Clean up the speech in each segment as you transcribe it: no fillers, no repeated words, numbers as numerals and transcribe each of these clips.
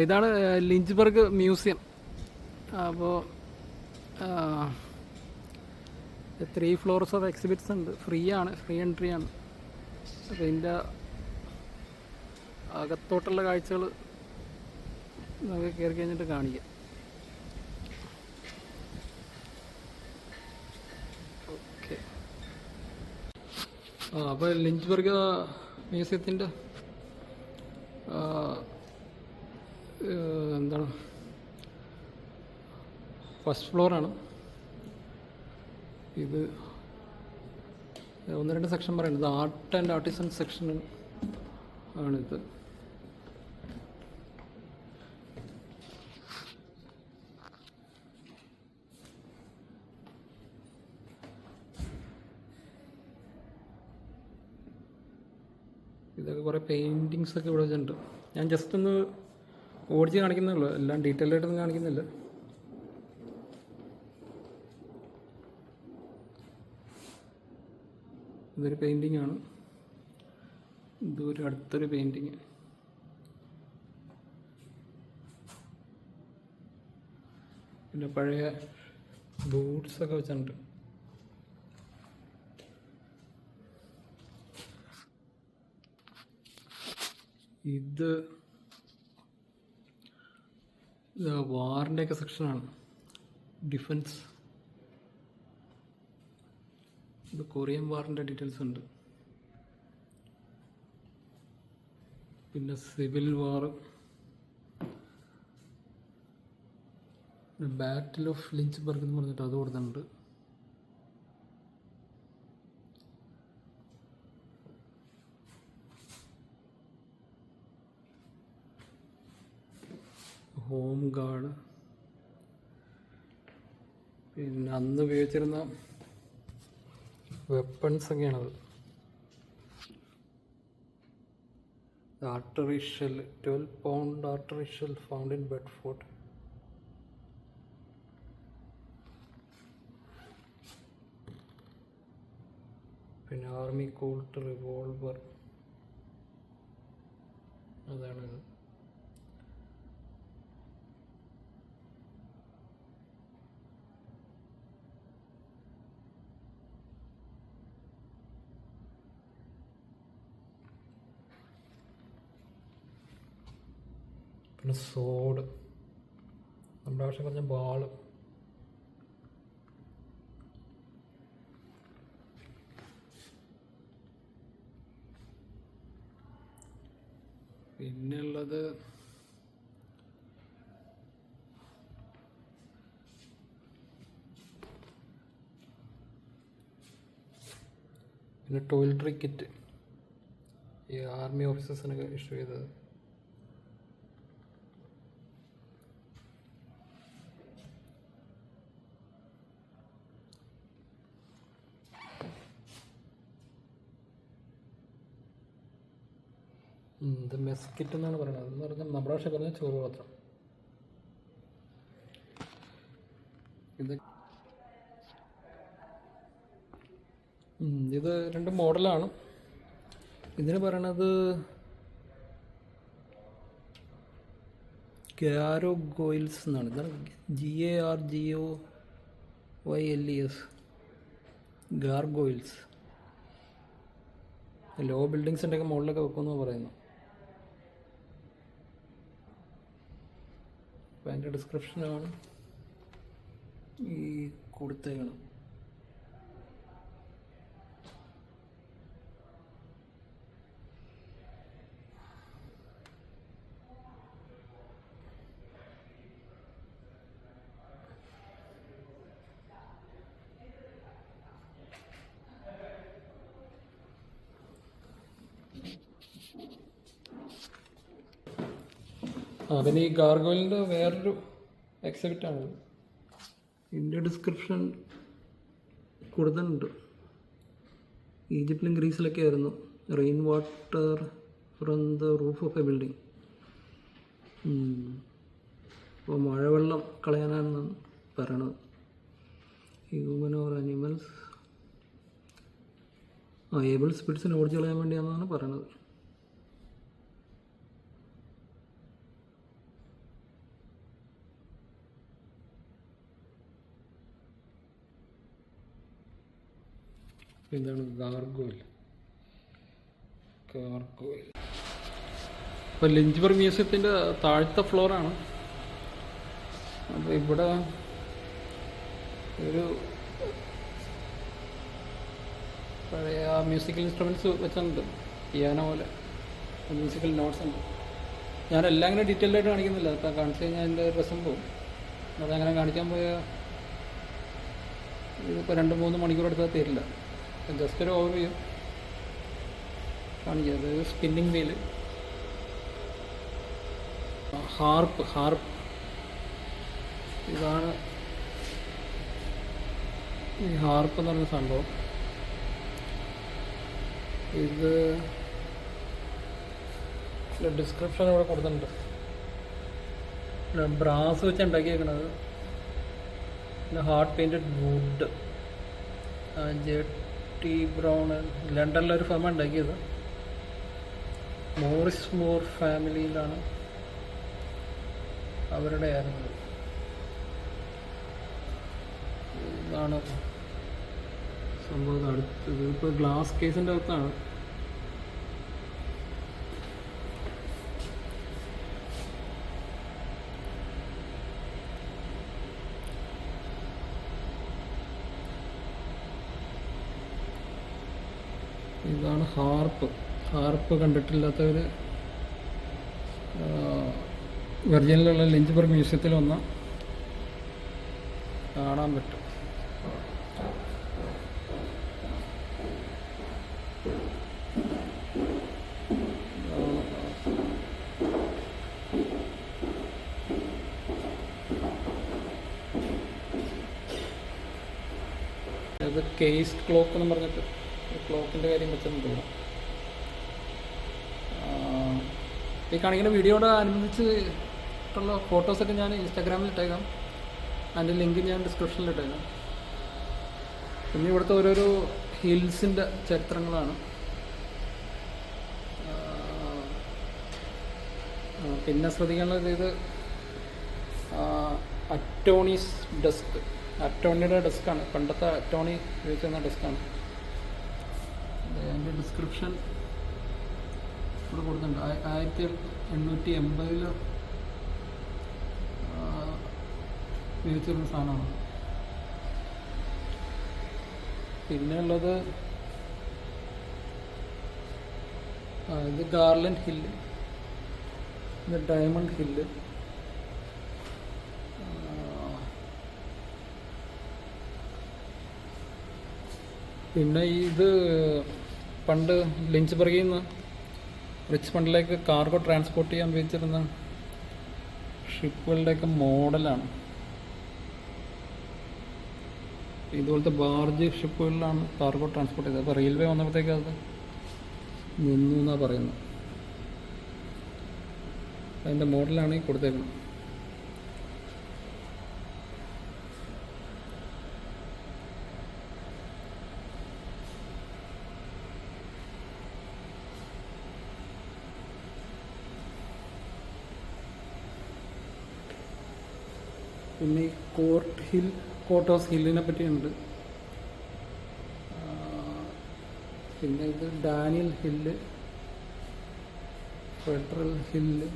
ഇതാണ് ലിഞ്ച്ബർഗ് മ്യൂസിയം. അപ്പോൾ 3 floors of exhibits ഉണ്ട്. ഫ്രീ എൻട്രി ആണ്. അപ്പോൾ ഇതിൻ്റെ അകത്തോട്ടുള്ള കാഴ്ചകൾ നമുക്ക് കയറി കഴിഞ്ഞിട്ട് കാണിക്കാം. ഓക്കെ. അപ്പോൾ ലിഞ്ച്ബർഗ് മ്യൂസിയത്തിൻ്റെ എന്താണ് ഫസ്റ്റ് ഫ്ലോറാണ് ഇത്. 1-2 സെക്ഷൻ പറയുന്നത് ആർട്ട് ആൻഡ് ആർട്ടിസൺ സെക്ഷൻ ആണിത്. ഇതൊക്കെ കുറേ പെയിൻറ്റിങ്സ് ഒക്കെ ഇവിടെ വെച്ചിട്ടുണ്ട്. ഞാൻ ജസ്റ്റ് ഒന്ന് ഓടിച്ച് കാണിക്കുന്നുള്ളൂ, എല്ലാം ഡീറ്റെയിൽ ആയിട്ടൊന്നും കാണിക്കുന്നില്ല. ഇതൊരു പെയിൻറ്റിങ് ആണ്. ഇതൊരു അടുത്തൊരു പെയിൻറ്റിങ്. പിന്നെ പഴയ ബൂട്ട്സൊക്കെ വെച്ചിട്ടുണ്ട്. ഇത് വാറിൻ്റെയൊക്കെ സെക്ഷനാണ്. ഡിഫൻസ്. ഇത് കൊറിയൻ വാറിൻ്റെ ഡീറ്റെയിൽസ് ഉണ്ട്. പിന്നെ സിവിൽ വാർ, ബാറ്റിൽ ഓഫ് ലിഞ്ച്ബർഗ് എന്ന് പറഞ്ഞിട്ട് അത് കൊടുത്തിട്ടുണ്ട്. ഹോം ഗാർഡ്, പിന്നെ അന്ന് ഉപയോഗിച്ചിരുന്ന വെപ്പൺസ് ഒക്കെയാണത്. Artillery shell, 12 pound artillery shell found in Bedford. പിന്നെ ആർമി കോൾട്ട് റിവോൾവർ, അതാണ്. പിന്നെ സോഡ്, നമ്മുടെ ആവശ്യം പറഞ്ഞ ബാള്. പിന്നെയുള്ളത് പിന്നെ ടോയ്ലറ്ററി കിറ്റ്, ഈ ആർമി ഓഫീസേഴ്സിനൊക്കെ ഇഷ്യൂ ചെയ്തത്. ഇത് മെസ്കിറ്റ് എന്നാണ് പറയുന്നത്. എന്ന് പറഞ്ഞാൽ നമ്മുടെ ഭാഷ പറഞ്ഞാൽ ചോറ് പാത്രം. ഇത് 2 മോഡലാണ്. ഇതിന് പറയണത് ഗാർഗോയിൽസ് എന്നാണ്. ഇതാണ് GARGOYLES, ഗാർഗോയിൽസ്. ലോ ബിൽഡിങ്സിൻ്റെ ഒക്കെ മുകളിലൊക്കെ വെക്കുമെന്ന് പറയുന്നു. അപ്പോൾ അതിൻ്റെ ഡിസ്ക്രിപ്ഷനാണ് ഈ കൊടുത്തേക്കണം. പിന്നെ ഈ ഗാർഗോയിലിൻ്റെ വേറൊരു എക്സിബിറ്റാണ്. ഇതിൻ്റെ ഡിസ്ക്രിപ്ഷൻ കൊടുത്തിട്ടുണ്ട്. ഈജിപ്തിലും ഗ്രീസിലൊക്കെ ആയിരുന്നു. Rain water from the roof of A building. അപ്പോൾ മഴവെള്ളം കളയാനാണ് പറയണത്. ഹ്യൂമൻ ഓർ അനിമൽസ്, ഏബിൾ സ്പിരിറ്റ്സിനെ ഓടിച്ചു കളയാൻ വേണ്ടിയാണെന്നാണ് പറയണത്. ഇതാണ് ഗാർഗോയിൽ. ഇപ്പോൾ ലിഞ്ചബർഗ് മ്യൂസിയത്തിൻ്റെ താഴത്തെ ഫ്ലോറാണ്. അപ്പോൾ ഇവിടെ ഒരു പഴയ മ്യൂസിക്കൽ ഇൻസ്ട്രുമെൻറ്റ്സ് വെച്ചിട്ടുണ്ട്, പിയാനോ പോലെ മ്യൂസിക്കൽ നോട്ട്സ് ഉണ്ട്. ഞാനെല്ലാം അങ്ങനെ ഡീറ്റെയിൽ ആയിട്ട് കാണിക്കുന്നില്ല, അപ്പോൾ കാണിച്ചു കഴിഞ്ഞാൽ അതിൻ്റെ രസം പോകും. അതങ്ങനെ കാണിക്കാൻ പോയാൽ ഇതിപ്പോൾ 2-3 മണിക്കൂർ എടുത്താൽ തരില്ല. ജസ്റ്റ് ഒരു ഓവർവ്യൂ കാണിക്കുക. അത് സ്പിന്നിങ് വീല്, ഹാർപ്പ് ഇതാണ് ഈ ഹാർപ്പ് എന്ന് പറയുന്ന സംഭവം. ഇത് ഡിസ്ക്രിപ്ഷൻ ഇവിടെ കൊടുത്തിട്ടുണ്ട്. ബ്രാസ് വെച്ച് ഉണ്ടാക്കിയേക്കണത്, പിന്നെ hard painted wood. J T. Brown ലണ്ടനിലൊരു ഫേമ ഉണ്ടാക്കിയത്. മോറിസ് മോർ ഫാമിലിയിലാണ് അവരുടെ ആയിരുന്നത്. ഇതാണ് സംഭവം. അടുത്തത് ഇപ്പോൾ ഗ്ലാസ് കേസിൻ്റെ അകത്താണ്. ഇതാണ് ഹാർപ്പ് കണ്ടിട്ടില്ലാത്തവർ വെർജിനിലുള്ള ലിഞ്ചബർഗ് മ്യൂസിയത്തിൽ വന്ന് കാണാൻ പറ്റും. ഇത് കേസ്ഡ് ക്ലോക്ക് എന്ന് പറഞ്ഞിട്ട് ക്ലോക്കിൻ്റെ കാര്യം വെച്ചിട്ടുണ്ട്. ഈ കാണിക്കുന്ന വീഡിയോയോട് അനുബന്ധിച്ചിട്ടുള്ള ഫോട്ടോസൊക്കെ ഞാൻ ഇൻസ്റ്റാഗ്രാമിൽ ഇട്ടേക്കാം. അതിൻ്റെ ലിങ്ക് ഞാൻ ഡിസ്ക്രിപ്ഷനിൽ ഇട്ടേക്കാം. പിന്നെ ഇവിടുത്തെ ഓരോരോ ഹിൽസിൻ്റെ ചരിത്രങ്ങളാണ്. പിന്നെ ശ്രദ്ധിക്കാനുള്ളത്, ഇത് അറ്റോണീസ് ഡെസ്ക്, അറ്റോണിയുടെ ഡെസ്ക്കാണ്. പണ്ടത്തെ അറ്റോണി ഉപയോഗിച്ചിരുന്ന ഡെസ്ക്കാണ്. അതിൻ്റെ ഡിസ്ക്രിപ്ഷൻ ഇവിടെ കൊടുത്തിട്ടുണ്ട്. 1880 ഉപയോഗിച്ചിരുന്ന സാധനമാണ്. പിന്നെ ഉള്ളത് ഇത് ഗാർലൻഡ് ഹില്ല്, ഇത് ഡയമണ്ട് ഹില്ല്. പിന്നെ ഇത് പണ്ട് ലിഞ്ചബർഗിൽ നിന്ന് റിച്ച്മണ്ടിലേക്ക് കാർഗോ ട്രാൻസ്പോർട്ട് ചെയ്യാൻ ഉപയോഗിച്ചിരുന്ന ഷിപ്പുകളുടെയൊക്കെ മോഡലാണ്. ഇതുപോലത്തെ ബാർജ് ഷിപ്പുകളിലാണ് കാർഗോ ട്രാൻസ്പോർട്ട് ചെയ്തത്. അപ്പോൾ റെയിൽവേ വന്നപ്പോഴത്തേക്ക് അത് നിന്നു എന്നാണ് പറയുന്നത്. അതിൻ്റെ മോഡലാണ് ഈ കൊടുത്തേക്കുന്നത്. പിന്നെ ഈ കോർട്ട് ഹില്ലിനെ പറ്റിയുണ്ട്. പിന്നെ ഇത് Daniel hill, federal hill,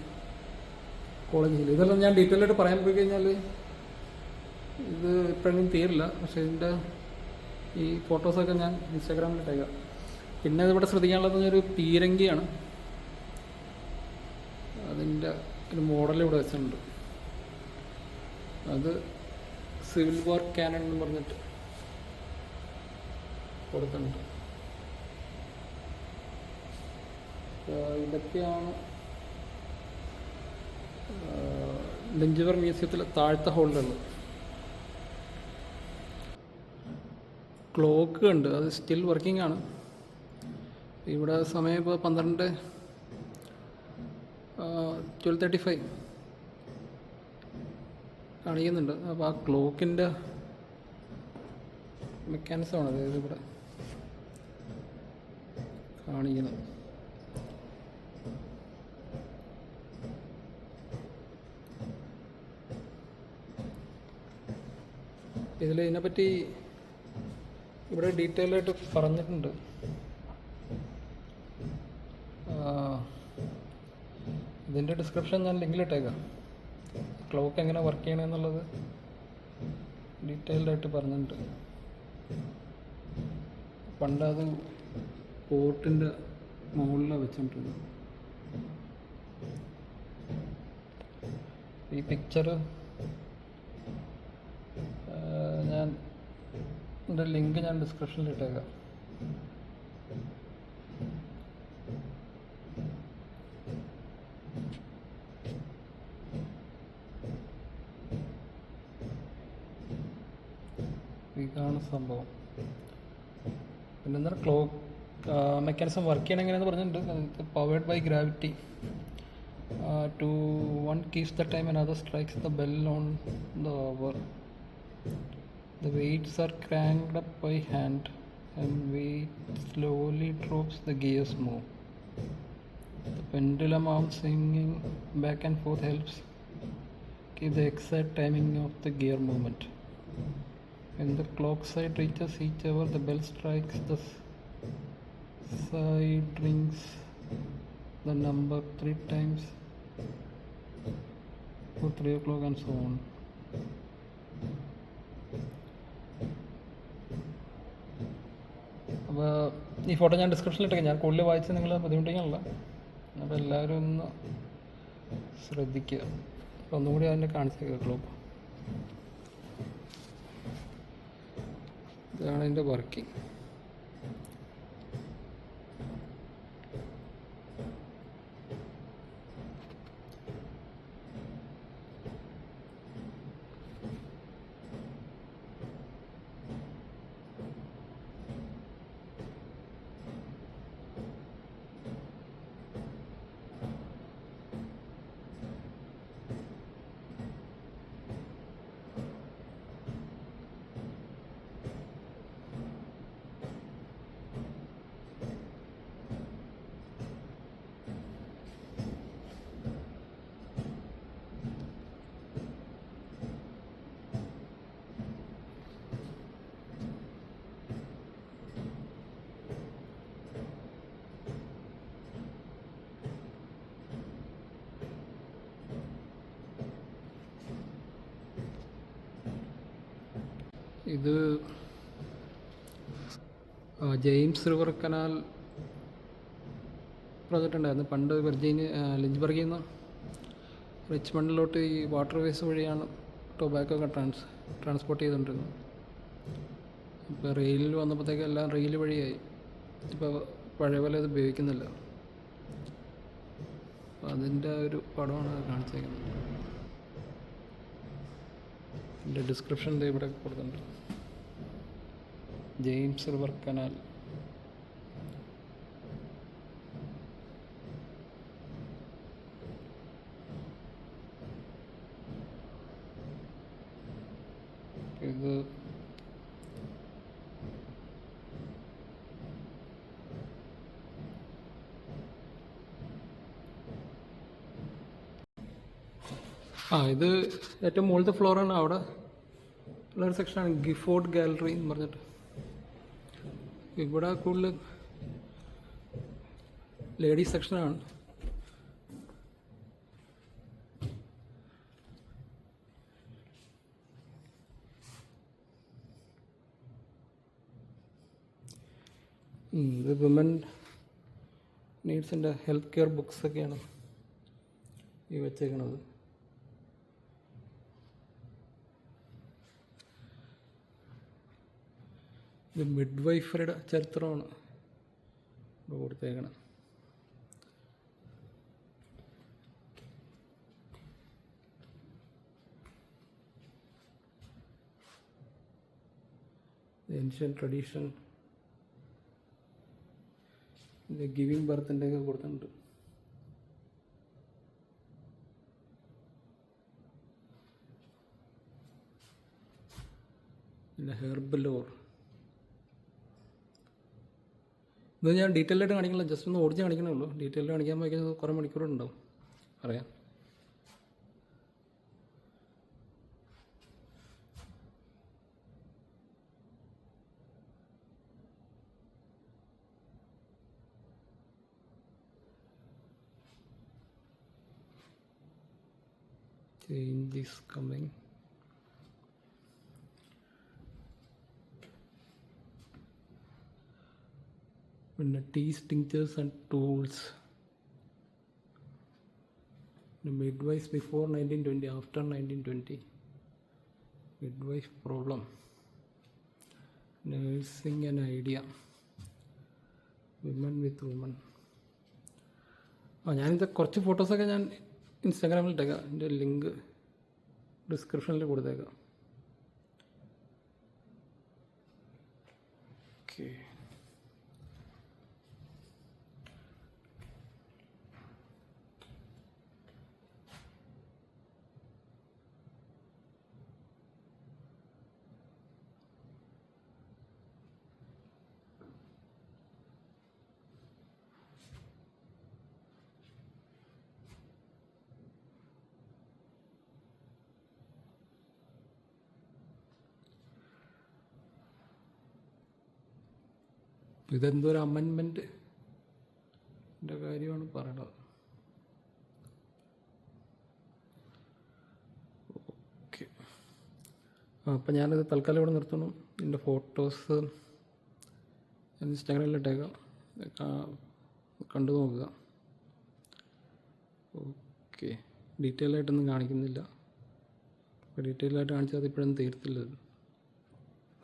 college hill. ഇതെല്ലാം ഞാൻ ഡീറ്റെയിൽ ആയിട്ട് പറയാൻ പോയി കഴിഞ്ഞാൽ ഇത് ഇപ്പോഴെങ്കിലും തീരില്ല. പക്ഷേ ഇതിൻ്റെ ഈ ഫോട്ടോസൊക്കെ ഞാൻ ഇൻസ്റ്റാഗ്രാമിൽ ഇട്ടേക്കാം. പിന്നെ ഇതിവിടെ ശ്രദ്ധിക്കാനുള്ളത് ഒരു പീരങ്കിയാണ്. അതിൻ്റെ ഒരു മോഡൽ ഇവിടെ വെച്ചിട്ടുണ്ട്. അത് സിവിൽ വാർ ക്യാനൺ എന്ന് പറഞ്ഞിട്ട് കൊടുത്തിട്ടുണ്ട്. ഇതൊക്കെയാണ് ലിഞ്ചബർഗ് മ്യൂസിയത്തിലെ താഴത്തെ ഹോളിലുള്ളത്. ക്ലോക്ക് ഉണ്ട്, അത് സ്റ്റിൽ വർക്കിംഗ് ആണ്. ഇവിടെ സമയം ഇപ്പോൾ 12:35 കാണിക്കുന്നുണ്ട്. അപ്പോൾ ആ ക്ലോക്കിൻ്റെ മെക്കാനിസമാണ് അതായത് ഇവിടെ കാണിക്കുന്നത്. ഇതിനെപ്പറ്റി ഇവിടെ ഡീറ്റെയിൽ ആയിട്ട് പറഞ്ഞിട്ടുണ്ട്. ഇതിൻ്റെ ഡിസ്ക്രിപ്ഷൻ ഞാൻ ലിങ്കിലിട്ടേക്കാം. ക്ലോക്ക് എങ്ങനെ വർക്ക് ചെയ്യണമെന്നുള്ളത് ഡീറ്റെയിൽഡായിട്ട് പറഞ്ഞിട്ടുണ്ട്. പണ്ടത് കോട്ടിൻ്റെ മുകളിലാണ് വെച്ചിട്ടുണ്ട്. ഈ പിക്ചർ ഞാൻ ഇതിൻ്റെ ലിങ്ക് ഞാൻ ഡിസ്ക്രിപ്ഷനിൽ ഇട്ടേക്കാം. ഇതാണ് സംഭവം. പിന്നെ എന്താണ് ക്ലോക്ക് മെക്കാനിസം വർക്ക് ചെയ്യണം എങ്ങനെയാണെന്ന് പറഞ്ഞിട്ടുണ്ട്. Powered by gravity. To one keeps the time, another strikes the bell on the hour. The weights are cranked up by hand, and weight slowly drops, the gears move. The pendulum arm swinging back and forth helps keep the exact timing of the gear movement. When the clock side reaches each hour, the bell strikes, the side rings the number 3 times for 3 o'clock and so on. അപ്പോൾ ഈ photo ഞാൻ ഡിസ്ക്രിപ്ഷനിൽ ഇട്ടേക്കാം. ഞാൻ കൂടുതൽ വായിച്ച് നിങ്ങൾ ബുദ്ധിമുട്ടിക്കാനുള്ള. അപ്പോൾ എല്ലാവരും ഒന്ന് ശ്രദ്ധിക്കുക. അപ്പോൾ ഒന്നും കൂടി അതിനെ കാണിച്ചേക്കാം. ക്ലോക്ക് ഇതാണ് അതിൻ്റെ വർക്കിംഗ്. ഇത് ജെയിംസ് റിവർ കനാൽ പ്രോജക്റ്റ് ഉണ്ടായിരുന്നു പണ്ട്. ലിഞ്ച്ബർഗിൽ നിന്ന് റിച്ച്മണ്ടിലോട്ട് ഈ വാട്ടർ വേസ് വഴിയാണ് ടൊബാക്കോ ഒക്കെ ട്രാൻസ്പോർട്ട് ചെയ്തുകൊണ്ടിരുന്നത്. ഇപ്പോൾ റെയിലിൽ വന്നപ്പോഴത്തേക്ക് എല്ലാം റെയിൽ വഴിയായി. ഇപ്പോൾ പഴയ പോലെ അത് ഉപയോഗിക്കുന്നില്ല. അപ്പോൾ അതിൻ്റെ ഒരു പടമാണ് കാണിച്ചേക്കുന്നത്. എൻ്റെ ഡിസ്ക്രിപ്ഷനിൽ ഇവിടെ കൊടുക്കുന്നുണ്ട്. James river canal. ഇത് ഇത് ഏറ്റവും മുകളിലത്തെ ഫ്ലോറാണ്. അവിടെ ഉള്ളൊരു സെക്ഷനാണ് ഗിഫോർഡ് ഗാലറി എന്ന് പറഞ്ഞിട്ട്. ഇവിടെ കൂടുതൽ ലേഡീസ് സെക്ഷനാണ്. ഇത് വിമൻ നീഡ്സിൻ്റെ ഹെൽത്ത് കെയർ ബുക്സൊക്കെയാണ് ഈ വെച്ചേക്കണത്. ഇത് മിഡ് വൈഫറുടെ ചരിത്രമാണ് ഇവിടെ കൊടുത്തേക്കണം. ഏൻഷ്യൻ ട്രഡീഷൻ, ഇത് ഗിവിങ് ബർത്തിൻ്റെ ഒക്കെ കൊടുത്തിട്ടുണ്ട്. പിന്നെ ഹെർബൽ ഓർ. ഇത് ഞാൻ ഡീറ്റെയിൽ ആയിട്ട് കാണിക്കണില്ല, ജസ്റ്റ് ഒന്ന് ഓടിച്ച് കാണിക്കണേ ഉള്ളൂ. ഡീറ്റെയിൽ കാണിക്കാൻ പോയി കഴിഞ്ഞാൽ കുറേ മണിക്കൂറുണ്ടാവും അറിയാം. Change is coming. പിന്നെ teas tinctures and tools. Midwife before 1920, after 1920. Midwife problem. Nursing and idea. Women with woman. ഞാനിത് കുറച്ച് ഫോട്ടോസൊക്കെ ഞാൻ ഇൻസ്റ്റാഗ്രാമിൽ ഇട്ടേക്കാം. എൻ്റെ ലിങ്ക് ഡിസ്ക്രിപ്ഷനിൽ കൊടുത്തേക്കാം. ഓക്കെ. ഇതെന്തോ ഒരു അമെൻമെൻറ്റിൻ്റെ കാര്യമാണ് പറയണത്. ഓക്കെ. അപ്പം ഞാനത് തൽക്കാലം ഇവിടെ നിർത്തണം. എൻ്റെ ഫോട്ടോസ് ഇൻസ്റ്റാഗ്രാമിൽ ഇട്ടേക്കാം, കണ്ടു നോക്കുക. ഓക്കെ. ഡീറ്റെയിൽ ആയിട്ടൊന്നും കാണിക്കുന്നില്ല. ഡീറ്റെയിൽ ആയിട്ട് കാണിച്ചാൽ അത് ഇപ്പോഴൊന്നും തീർത്തില്ല.